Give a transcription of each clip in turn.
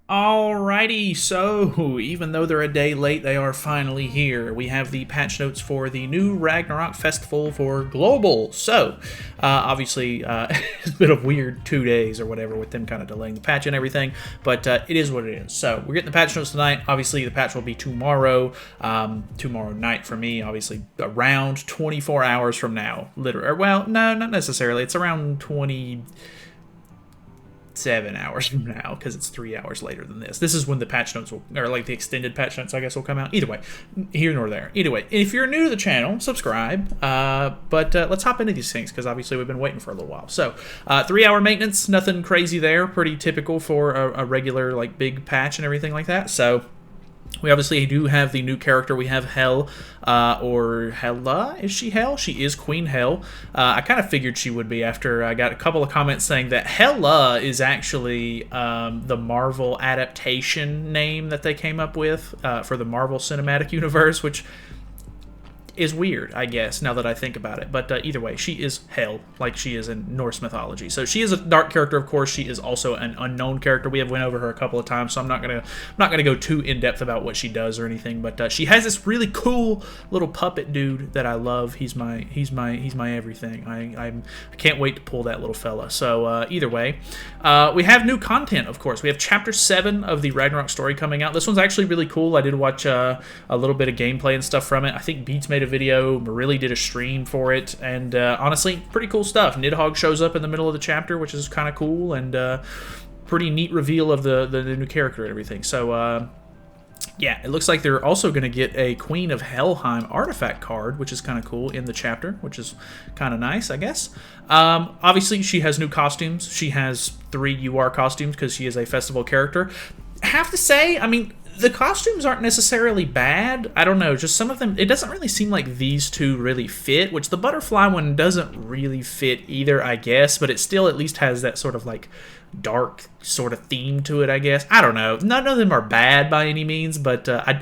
Alrighty, so even though they're a day late, they are finally here. We have the patch notes for the new Ragnarok Festival for Global. So, obviously, it's been a weird 2 days or whatever with them kind of delaying the patch and everything, but it is what it is. So, we're getting the patch notes tonight. Obviously, the patch will be tomorrow, tomorrow night for me, obviously, around 24 hours from now. Literally, well, no, not necessarily. It's around 7 hours from now because it's 3 hours later than this. This is when the patch notes will, or like the extended patch notes, I guess, will come out. Either way, here nor there. Either way, if you're new to the channel, subscribe. But let's hop into these things because obviously we've been waiting for a little while. So, 3 hour maintenance, nothing crazy there. Pretty typical for a regular like big patch and everything like that. So. We obviously do have the new character. We have Hel, or Hela. Is she Hel? She is Queen Hel. I kind of figured she would be after I got a couple of comments saying that Hela is actually the Marvel adaptation name that they came up with for the Marvel Cinematic Universe, which is weird, I guess, now that I think about it. But either way, she is Hel, like she is in Norse mythology. So she is a dark character, of course. She is also an unknown character. We have went over her a couple of times, so I'm not gonna go too in depth about what she does or anything. But she has this really cool little puppet dude that I love. He's my everything. I can't wait to pull that little fella. So either way, we have new content, of course. We have Chapter 7 of the Ragnarok story coming out. This one's actually really cool. I did watch a little bit of gameplay and stuff from it. I think Beats made a video, Marilli did a stream for it, and honestly, pretty cool stuff. Nidhogg shows up in the middle of the chapter, which is kind of cool, and pretty neat reveal of the new character and everything. So, yeah, it looks like they're also going to get a Queen of Helheim artifact card, which is kind of cool in the chapter, which is kind of nice, I guess. Obviously, she has new costumes. She has 3 UR costumes because she is a festival character. I have to say, I mean, the costumes aren't necessarily bad. I don't know, just some of them, it doesn't really seem like these two really fit, which the butterfly one doesn't really fit either, I guess, but it still at least has that sort of like dark sort of theme to it, I guess. I don't know. None of them are bad by any means, but I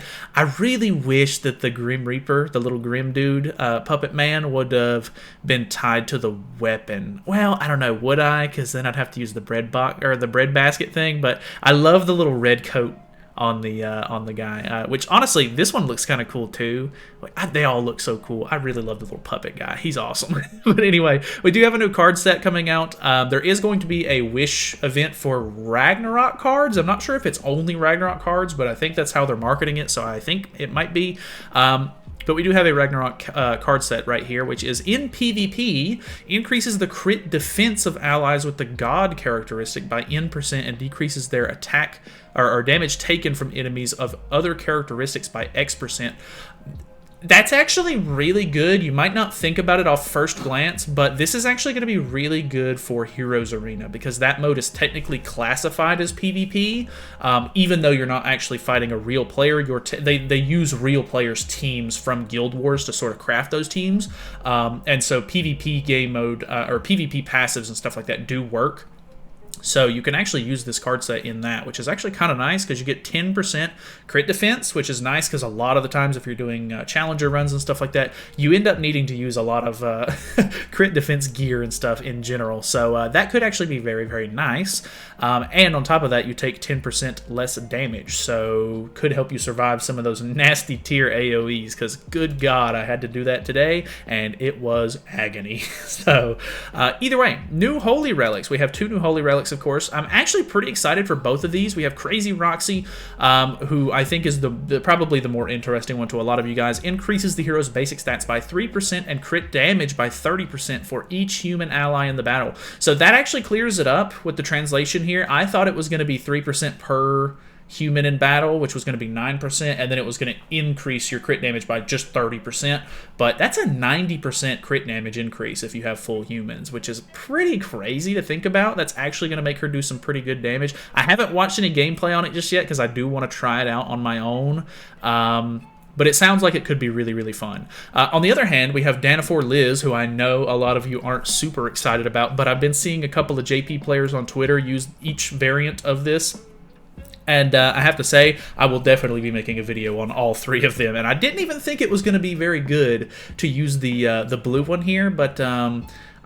really wish that the Grim Reaper, the little Grim dude, puppet man, would have been tied to the weapon. Well, I don't know, would I? Because then I'd have to use the bread box or the bread basket thing, but I love the little red coat on the guy, which honestly this one looks kind of cool too. Like, they all look so cool. I really love the little puppet guy. He's awesome. But anyway, we do have a new card set coming out. There is going to be a Wish event for Ragnarok cards. I'm not sure if it's only Ragnarok cards, but I think that's how they're marketing it, so I think it might be. But we do have a Ragnarok card set right here, which is in PvP, increases the crit defense of allies with the God characteristic by N% and decreases their attack or damage taken from enemies of other characteristics by X%. That's actually really good. You might not think about it off first glance, but this is actually going to be really good for Heroes Arena because that mode is technically classified as PvP, even though you're not actually fighting a real player. They use real players' teams from Guild Wars to sort of craft those teams, and so PvP game mode or PvP passives and stuff like that do work. So you can actually use this card set in that, which is actually kind of nice because you get 10% crit defense, which is nice because a lot of the times if you're doing challenger runs and stuff like that, you end up needing to use a lot of crit defense gear and stuff in general. So that could actually be very, very nice. And on top of that, you take 10% less damage, so could help you survive some of those nasty tier AoEs because good God, I had to do that today, and it was agony. So either way, new Holy Relics. We have 2 new Holy Relics, of course. I'm actually pretty excited for both of these. We have Crazy Roxy, who I think is probably the more interesting one to a lot of you guys. Increases the hero's basic stats by 3% and crit damage by 30% for each human ally in the battle. So that actually clears it up with the translation here. I thought it was going to be 3% per human in battle, which was going to be 9%, and then it was going to increase your crit damage by just 30%, but that's a 90% crit damage increase if you have full humans, which is pretty crazy to think about. That's actually going to make her do some pretty good damage. I haven't watched any gameplay on it just yet because I do want to try it out on my own, but it sounds like it could be really, really fun. On the other hand, we have Danafor Liz, who I know a lot of you aren't super excited about, but I've been seeing a couple of JP players on Twitter use each variant of this. And I have to say, I will definitely be making a video on all 3 of them. And I didn't even think it was going to be very good to use the blue one here, but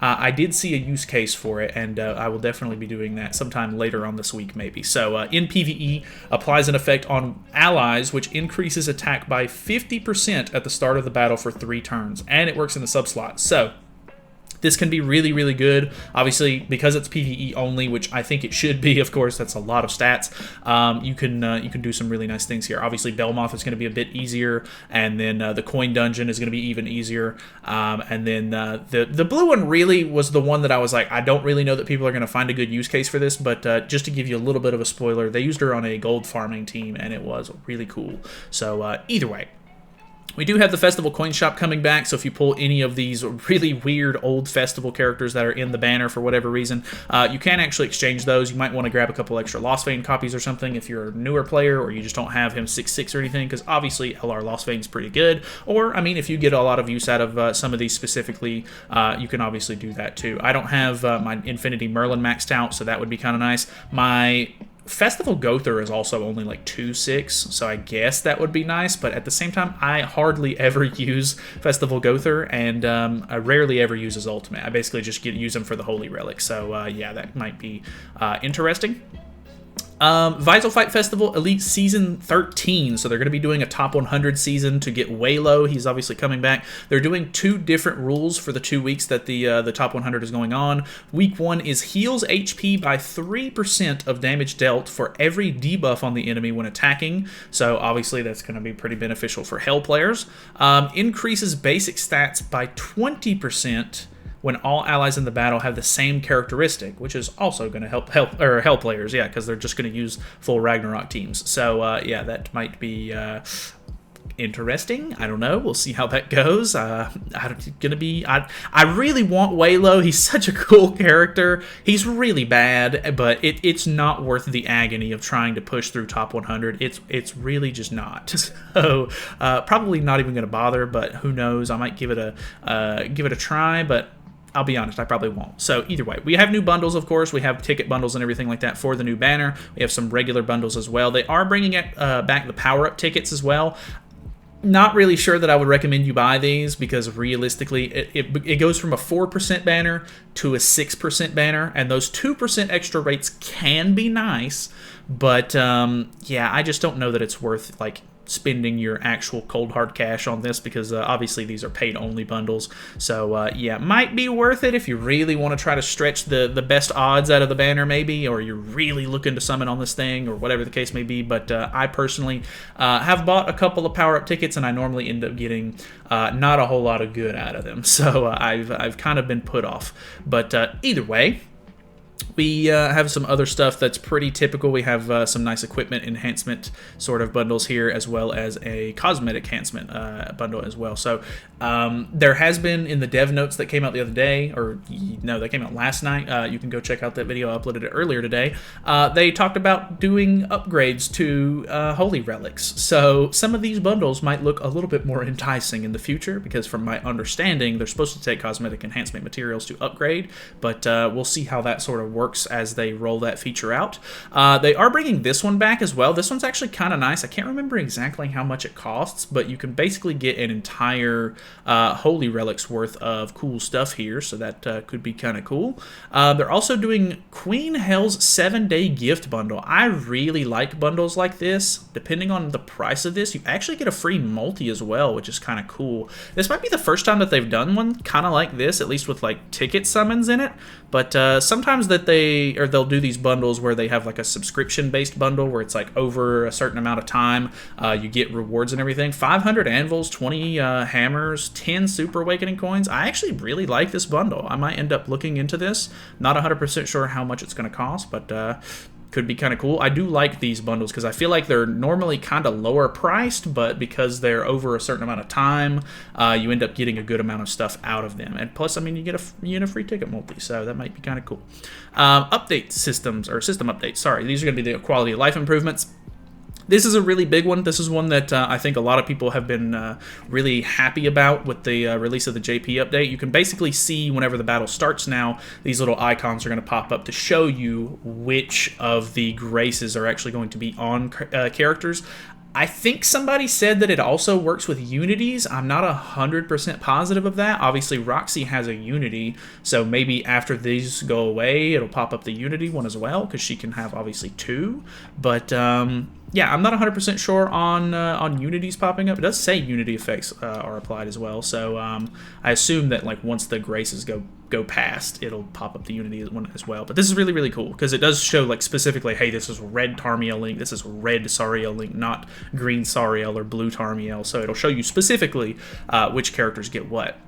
I did see a use case for it, and I will definitely be doing that sometime later on this week, maybe. So in PvE, applies an effect on allies, which increases attack by 50% at the start of the battle for 3 turns, and it works in the sub-slot. So this can be really, really good. Obviously, because it's PvE only, which I think it should be, of course, that's a lot of stats. You can do some really nice things here. Obviously, Belmoth is going to be a bit easier, and then the coin dungeon is going to be even easier. And then the blue one really was the one that I was like, I don't really know that people are going to find a good use case for this, but just to give you a little bit of a spoiler, they used her on a gold farming team, and it was really cool. So either way. We do have the Festival Coin Shop coming back, so if you pull any of these really weird old Festival characters that are in the banner for whatever reason, you can actually exchange those. You might want to grab a couple extra Lost Vein copies or something if you're a newer player or you just don't have him 6/6 or anything, because obviously LR Lost Vein is pretty good. Or, I mean, if you get a lot of use out of some of these specifically, you can obviously do that too. I don't have my Infinity Merlin maxed out, so that would be kind of nice. My Festival Gother is also only like 2/6, so I guess that would be nice, but at the same time, I hardly ever use Festival Gother, and I rarely ever use his ultimate. I basically just use him for the Holy Relic, so yeah, that might be interesting. Visal Fight Festival Elite Season 13, so they're going to be doing a top 100 season to get way low. He's obviously coming back. They're doing 2 different rules for the 2 weeks that the top 100 is going on. Week 1 is heals HP by 3% of damage dealt for every debuff on the enemy when attacking, so obviously that's going to be pretty beneficial for Hell players. Increases basic stats by 20% when all allies in the battle have the same characteristic, which is also going to help Hell players, yeah, because they're just going to use full Ragnarok teams. So yeah, that might be interesting. I don't know. We'll see how that goes. I really want Waylo. He's such a cool character. He's really bad, but it's not worth the agony of trying to push through top 100. It's really just not. So probably not even going to bother. But who knows? I might give it a try, but I'll be honest, I probably won't. So either way, we have new bundles, of course. We have ticket bundles and everything like that for the new banner. We have some regular bundles as well. They are bringing back the power-up tickets as well. Not really sure that I would recommend you buy these, because realistically, it goes from a 4% banner to a 6% banner, and those 2% extra rates can be nice, but yeah, I just don't know that it's worth like spending your actual cold hard cash on this, because obviously these are paid only bundles. So yeah, might be worth it if you really want to try to stretch the best odds out of the banner maybe, or you're really looking to summon on this thing, or whatever the case may be. But I personally have bought a couple of power up tickets, and I normally end up getting not a whole lot of good out of them. So I've kind of been put off. But either way, we have some other stuff that's pretty typical. We have some nice equipment enhancement sort of bundles here, as well as a cosmetic enhancement bundle as well. So there has been, in the dev notes that came out the other day, or no, that came out last night. You can go check out that video. I uploaded it earlier today. They talked about doing upgrades to Holy Relics. So some of these bundles might look a little bit more enticing in the future, because from my understanding, they're supposed to take cosmetic enhancement materials to upgrade, but we'll see how that sort of works as they roll that feature out. They are bringing this one back as well. This one's actually kind of nice. I can't remember exactly how much it costs, but you can basically get an entire Holy Relics worth of cool stuff here, so that could be kind of cool. They're also doing Queen Hell's 7-day gift bundle. I really like bundles like this. Depending on the price of this, you actually get a free multi as well, which is kind of cool. This might be the first time that they've done one kind of like this, at least with like ticket summons in it, but sometimes that they'll do these bundles where they have like a subscription-based bundle where it's like over a certain amount of time, you get rewards and everything. 500 anvils, 20 hammers, 10 Super Awakening coins. I actually really like this bundle. I might end up looking into this. Not 100% sure how much it's going to cost, but could be kind of cool. I do like these bundles because I feel like they're normally kind of lower priced, but because they're over a certain amount of time, you end up getting a good amount of stuff out of them. And plus, I mean, you get a free ticket multi, so that might be kind of cool. System updates. Sorry, these are going to be the quality of life improvements. This is a really big one. This is one that I think a lot of people have been really happy about with the release of the JP update. You can basically see whenever the battle starts now, these little icons are going to pop up to show you which of the graces are actually going to be on characters. I think somebody said that it also works with unities. I'm not 100% positive of that. Obviously, Roxy has a unity, so maybe after these go away, it'll pop up the unity one as well, because she can have obviously 2. But yeah, I'm not 100% sure on unities popping up. It does say unity effects are applied as well, so I assume that like once the graces go past, it'll pop up the unity one as well. But this is really, really cool because it does show like specifically, hey, this is red Tarmiel Link, this is red Sariel Link, not green Sariel or blue Tarmiel. So it'll show you specifically which characters get what.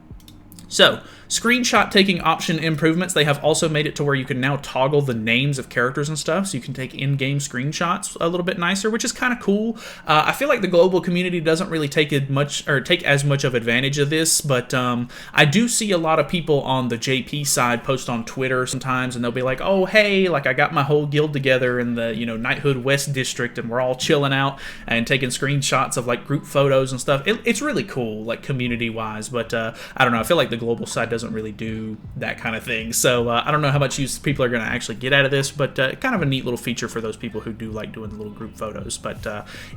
So, screenshot taking option improvements. They have also made it to where you can now toggle the names of characters and stuff, so you can take in-game screenshots a little bit nicer, which is kind of cool. I feel like the global community doesn't really take as much of advantage of this, but I do see a lot of people on the JP side post on Twitter sometimes, and they'll be like, "Oh, hey, like I got my whole guild together in the Knighthood West District, and we're all chilling out and taking screenshots of like group photos and stuff." It's really cool, like community-wise, but I don't know. I feel like the global side doesn't really do that kind of thing, so I don't know how much use people are going to actually get out of this, but kind of a neat little feature for those people who do like doing the little group photos. But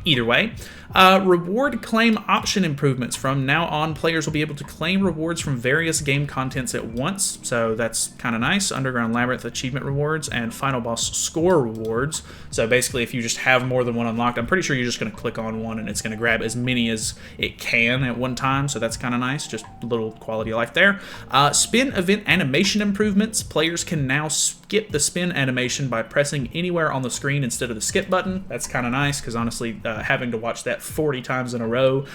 either way, reward claim option improvements. From now on, players will be able to claim rewards from various game contents at once, so that's kind of nice. Underground Labyrinth achievement rewards and final boss score rewards. So basically, if you just have more than one unlocked, I'm pretty sure you're just going to click on one and it's going to grab as many as it can at one time, so that's kind of nice. Just a little quality of life there. Spin event animation improvements. Players can now skip the spin animation by pressing anywhere on the screen instead of the skip button. That's kind of nice, because honestly, having to watch that 40 times in a row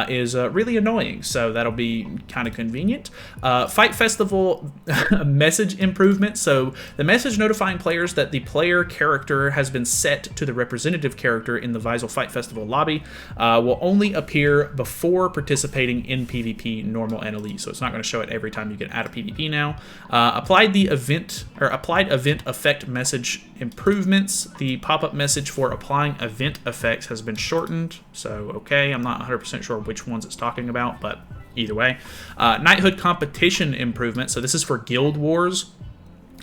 is really annoying, so that'll be kind of convenient. Fight Festival message improvement. So the message notifying players that the player character has been set to the representative character in the Visel Fight Festival lobby will only appear before participating in PvP normal and elite, so it's not going to show it every time you get out of PvP now. Applied event effect message improvements. The pop-up message for applying event effects has been shortened, so okay, I'm not 100% sure which ones it's talking about, but either way. Knighthood competition improvement. So this is for Guild Wars.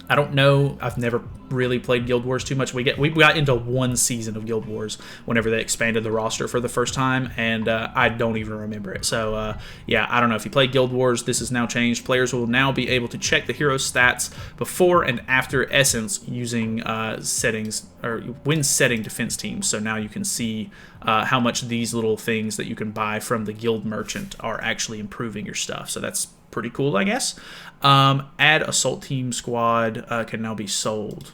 I don't know. I've never really played Guild Wars too much. We got into one season of Guild Wars whenever they expanded the roster for the first time, and I don't even remember it. So yeah, I don't know if you play Guild Wars. This is now changed. Players will now be able to check the hero stats before and after Essence using settings, or when setting defense teams. So now you can see how much these little things that you can buy from the guild merchant are actually improving your stuff. So that's pretty cool, I guess. Add assault team squad can now be sold.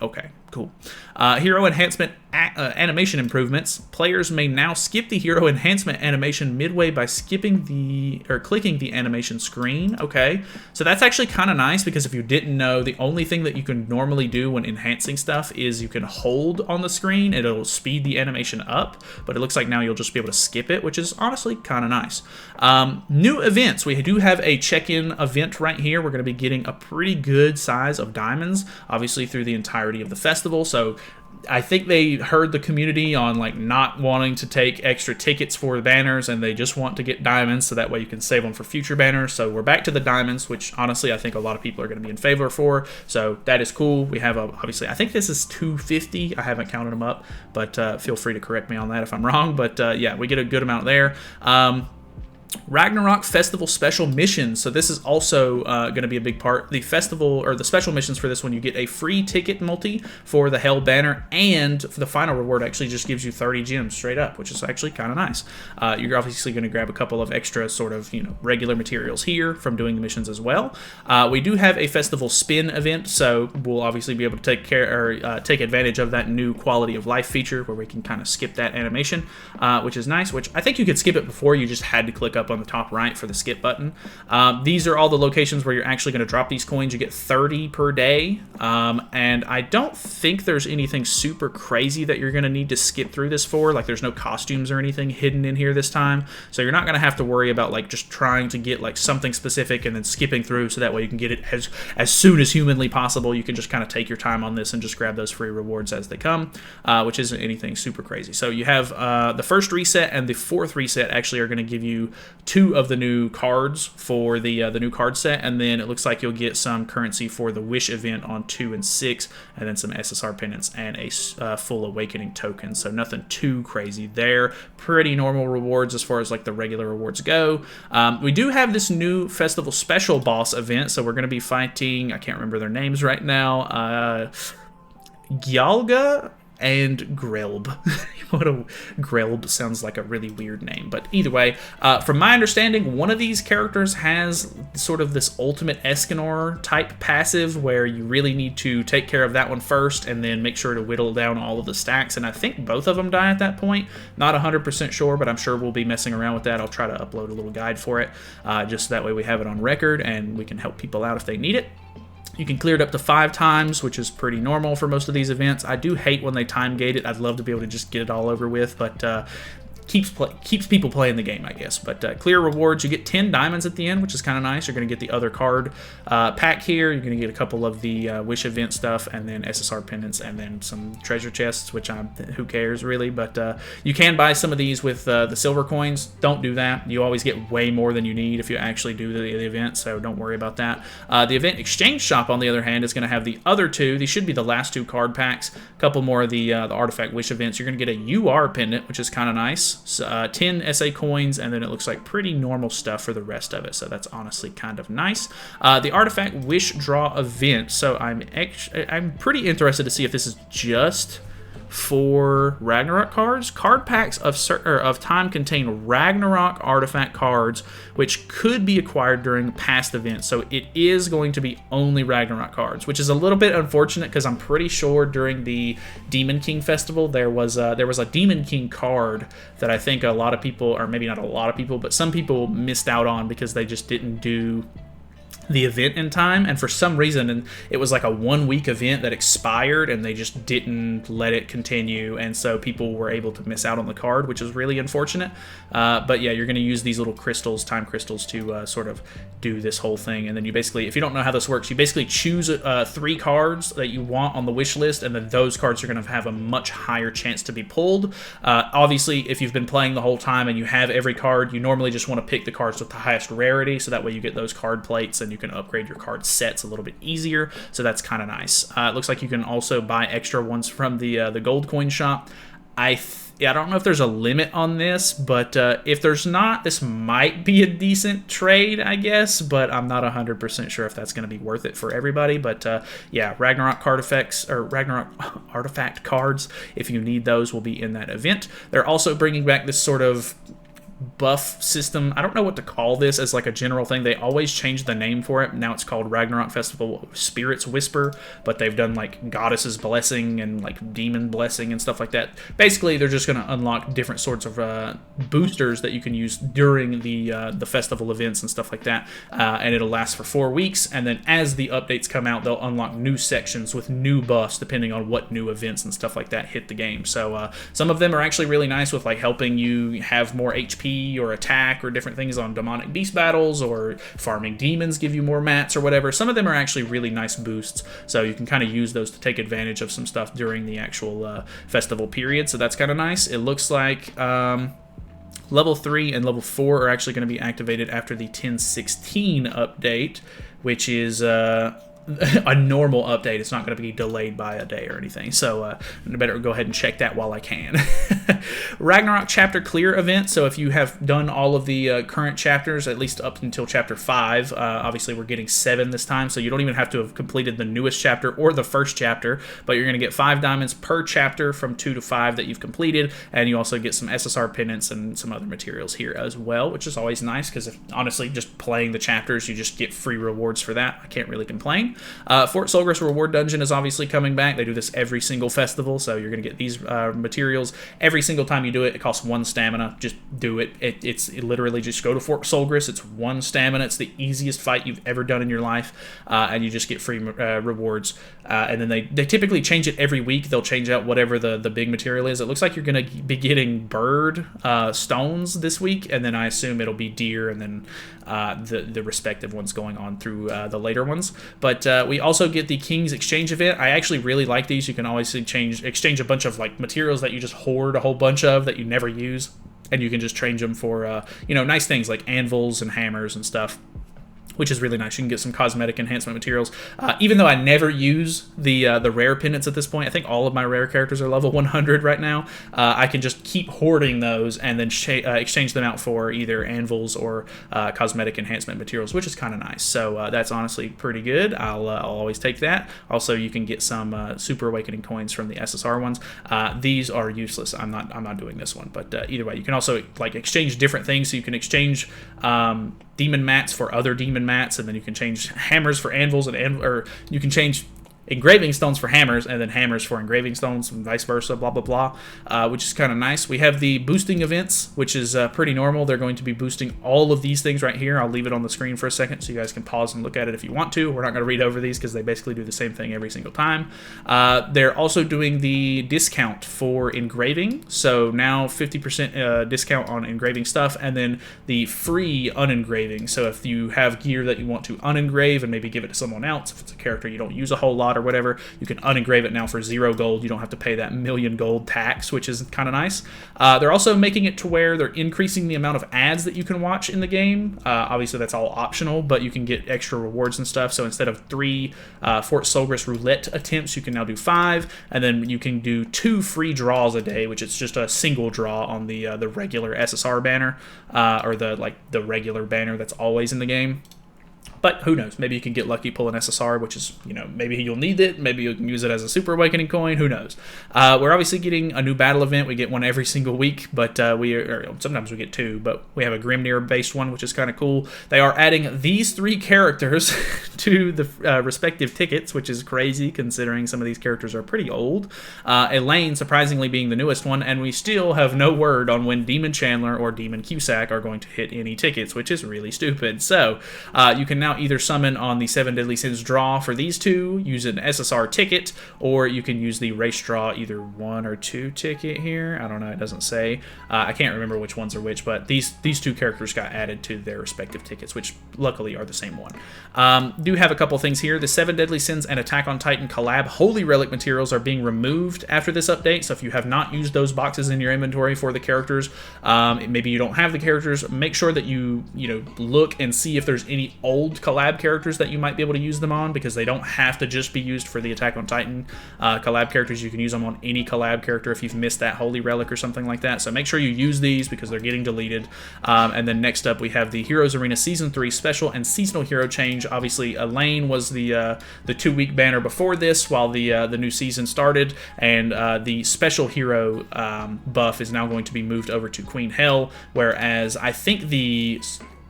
Okay, cool. Hero enhancement animation improvements. Players may now skip the hero enhancement animation midway by clicking the animation screen. Okay, so that's actually kind of nice, because if you didn't know, the only thing that you can normally do when enhancing stuff is you can hold on the screen and it'll speed the animation up, but it looks like now you'll just be able to skip it, which is honestly kind of nice. New events. We do have a check-in event right here. We're going to be getting a pretty good size of diamonds, obviously through the entirety of the festival. So I think they heard the community on like not wanting to take extra tickets for the banners, and they just want to get diamonds, so that way you can save them for future banners. So we're back to the diamonds, which honestly I think a lot of people are going to be in favor for, so that is cool. We have obviously, I think this is 250. I haven't counted them up, but feel free to correct me on that if I'm wrong. But yeah, we get a good amount there. Ragnarok Festival Special Missions. So this is also going to be a big part. The festival, or the special missions for this one, you get a free ticket multi for the Hell banner, and for the final reward actually just gives you 30 gems straight up, which is actually kind of nice. You're obviously going to grab a couple of extra sort of, regular materials here from doing the missions as well. We do have a festival spin event, so we'll obviously be able to take advantage of that new quality of life feature where we can kind of skip that animation, which is nice, which I think you could skip it before. You just had to click up on the top right for the skip button. These are all the locations where you're actually going to drop these coins. You get 30 per day, and I don't think there's anything super crazy that you're going to need to skip through this for. Like, there's no costumes or anything hidden in here this time, so you're not going to have to worry about like just trying to get like something specific and then skipping through, so that way you can get it as soon as humanly possible. You can just kind of take your time on this and just grab those free rewards as they come, which isn't anything super crazy. So you have the first reset and the fourth reset actually are going to give you 2 of the new cards for the new card set, and then it looks like you'll get some currency for the Wish event on 2 and 6, and then some SSR pendants and a full Awakening token. So nothing too crazy there. Pretty normal rewards as far as like the regular rewards go. We do have this new festival special boss event, so we're going to be fighting, I can't remember their names right now, Gyalga and Grelb. Grelb sounds like a really weird name, but either way, from my understanding, one of these characters has sort of this ultimate Escanor type passive where you really need to take care of that one first and then make sure to whittle down all of the stacks, and I think both of them die at that point. Not 100% sure, but I'm sure we'll be messing around with that. I'll try to upload a little guide for it, just so that way we have it on record and we can help people out if they need it. You can clear it up to 5 times, which is pretty normal for most of these events. I do hate when they time gate it. I'd love to be able to just get it all over with, but keeps people playing the game, I guess. But clear rewards, you get 10 diamonds at the end, which is kind of nice. You're going to get the other card pack here. You're going to get a couple of the Wish event stuff, and then SSR pendants, and then some treasure chests, which who cares really. But you can buy some of these with the silver coins. Don't do that. You always get way more than you need if you actually do the event, so don't worry about that. The event exchange shop, on the other hand, is going to have the other 2. These should be the last 2 card packs. A couple more of the artifact Wish events. You're going to get a UR pendant, which is kind of nice. 10 SA coins, and then it looks like pretty normal stuff for the rest of it, so that's honestly kind of nice. The Artifact Wish Draw event, so I'm pretty interested to see if this is just for Ragnarok cards. Card packs of time contain Ragnarok artifact cards, which could be acquired during past events. So it is going to be only Ragnarok cards, which is a little bit unfortunate because I'm pretty sure during the Demon King Festival there was a Demon King card that I think a lot of people, or maybe not a lot of people, but some people missed out on because they just didn't do the event in time, and for some reason, and it was like a 1-week event that expired and they just didn't let it continue, and so people were able to miss out on the card, which is really unfortunate. But yeah, you're going to use these little crystals, time crystals, to sort of do this whole thing, and then you basically, if you don't know how this works, you basically choose 3 cards that you want on the wish list, and then those cards are going to have a much higher chance to be pulled. Obviously, if you've been playing the whole time and you have every card, you normally just want to pick the cards with the highest rarity, so that way you get those card plates and you can upgrade your card sets a little bit easier, so that's kind of nice. It looks like you can also buy extra ones from the gold coin shop. I don't know if there's a limit on this, but if there's not, this might be a decent trade, I guess, but I'm not 100% sure if that's going to be worth it for everybody. But yeah, Ragnarok card effects, or Ragnarok artifact cards, if you need those, will be in that event. They're also bringing back this sort of buff system. I don't know what to call this as like a general thing. They always change the name for it. Now it's called Ragnarok Festival Spirits Whisper, but they've done like Goddess's Blessing and like Demon Blessing and stuff like that. Basically, they're just going to unlock different sorts of boosters that you can use during the festival events and stuff like that, and it'll last for 4 weeks, and then as the updates come out, they'll unlock new sections with new buffs depending on what new events and stuff like that hit the game. So some of them are actually really nice with like helping you have more HP or attack or different things on demonic beast battles, or farming demons give you more mats or whatever. Some of them are actually really nice boosts, so you can kind of use those to take advantage of some stuff during the actual festival period, so that's kind of nice. It looks like level 3 and level 4 are actually going to be activated after the 10.16 update, which is a normal update. It's not going to be delayed by a day or anything, so I better go ahead and check that while I can. Ragnarok chapter clear event. So if you have done all of the current chapters, at least up until chapter 5, obviously we're getting 7 this time, so you don't even have to have completed the newest chapter or the first chapter, but you're going to get 5 diamonds per chapter from 2 to 5 that you've completed, and you also get some SSR pendants and some other materials here as well, which is always nice, because honestly, just playing the chapters, you just get free rewards for that. I can't really complain. Fort Solgris Reward Dungeon is obviously coming back. They do this every single festival, so you're going to get these materials every single time you do it. It costs 1 stamina. Just do it. It's literally just go to Fort Solgris. It's 1 stamina. It's the easiest fight you've ever done in your life, and you just get free rewards. And then they typically change it every week. They'll change out whatever the big material is. It looks like you're going to be getting bird stones this week, and then I assume it'll be deer, and then the respective ones going on through the later ones. But we also get the King's Exchange event. I actually really like these. You can always exchange a bunch of like materials that you just hoard a whole bunch of that you never use, and you can just change them for, you know, nice things like anvils and hammers and stuff, which is really nice. You can get some cosmetic enhancement materials. Even though I never use the rare pendants at this point, I think all of my rare characters are level 100 right now. I can just keep hoarding those and then exchange them out for either anvils or cosmetic enhancement materials, which is kind of nice. So that's honestly pretty good. I'll always take that. Also, you can get some Super Awakening coins from the SSR ones. These are useless. I'm not doing this one, but either way, you can also like exchange different things. So you can exchange demon mats for other demon mats, and then you can change hammers for anvils, or you can change engraving stones for hammers, and then hammers for engraving stones, and vice versa, blah, blah, blah, which is kind of nice. We have the boosting events, which is pretty normal. They're going to be boosting all of these things right here. I'll leave it on the screen for a second so you guys can pause and look at it if you want to. We're not going to read over these because they basically do the same thing every single time. They're also doing the discount for engraving, so now 50% discount on engraving stuff, and then the free unengraving. So if you have gear that you want to unengrave and maybe give it to someone else, if it's a character you don't use a whole lot or whatever, you can unengrave it now for 0 gold. You don't have to pay that 1,000,000 gold tax, which is kind of nice. They're also making it to where they're increasing the amount of ads that you can watch in the game. Obviously, that's all optional, but you can get extra rewards and stuff. So instead of 3 Fort Solgris roulette attempts, you can now do 5, and then you can do 2 free draws a day, which is just a single draw on the regular SSR banner, or the regular banner that's always in the game. But who knows? Maybe you can get lucky, pull an SSR, which is, you know, maybe you'll need it. Maybe you can use it as a Super Awakening coin. Who knows? We're obviously getting a new battle event. We get one every single week, but sometimes we get 2. But we have a Grimnir-based one, which is kind of cool. They are adding these 3 characters to the respective tickets, which is crazy considering some of these characters are pretty old. Elaine, surprisingly, being the newest one, and we still have no word on when Demon Chandler or Demon Cusack are going to hit any tickets, which is really stupid. So you can now either summon on the 7 Deadly Sins draw for these 2, use an SSR ticket, or you can use the race draw either 1 or 2 ticket here. I don't know, it doesn't say. I can't remember which ones are which, but these 2 characters got added to their respective tickets, which luckily are the same one. Do have a couple things here. The 7 Deadly Sins and Attack on Titan collab Holy Relic materials are being removed after this update, so if you have not used those boxes in your inventory for the characters, maybe you don't have the characters, make sure that you look and see if there's any old collab characters that you might be able to use them on, because they don't have to just be used for the Attack on Titan collab characters. You can use them on any collab character if you've missed that Holy Relic or something like that. So make sure you use these because they're getting deleted. And then next up we have the Heroes Arena Season 3 special and seasonal hero change. Obviously Elaine was the 2-week banner before this while the new season started, and the special hero buff is now going to be moved over to Queen Hel, whereas I think the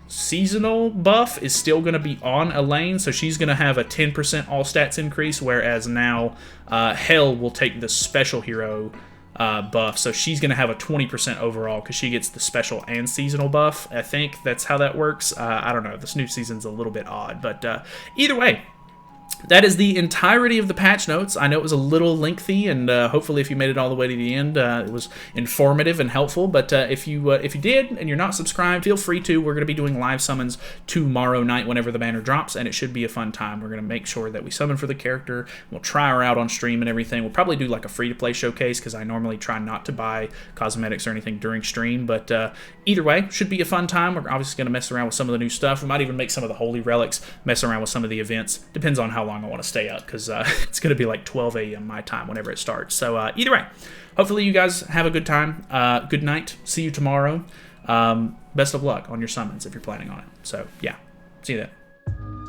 seasonal buff is still going to be on Elaine, so she's going to have a 10% all stats increase, whereas now Hel will take the special hero buff, so she's going to have a 20% overall because she gets the special and seasonal buff. I think that's how that works. I don't know, this new season's a little bit odd, but either way, that is the entirety of the patch notes. I know it was a little lengthy, and hopefully if you made it all the way to the end, it was informative and helpful. But if you did and you're not subscribed, feel free to. We're going to be doing live summons tomorrow night whenever the banner drops, and it should be a fun time. We're going to make sure that we summon for the character. We'll try her out on stream and everything. We'll probably do like a free-to-play showcase because I normally try not to buy cosmetics or anything during stream. But either way, should be a fun time. We're obviously going to mess around with some of the new stuff. We might even make some of the Holy Relics, mess around with some of the events. Depends on how long I want to stay up, because it's going to be like 12 a.m. my time whenever it starts. So either way, hopefully you guys have a good time. Good night. See you tomorrow. Best of luck on your summons if you're planning on it. So yeah, see you then.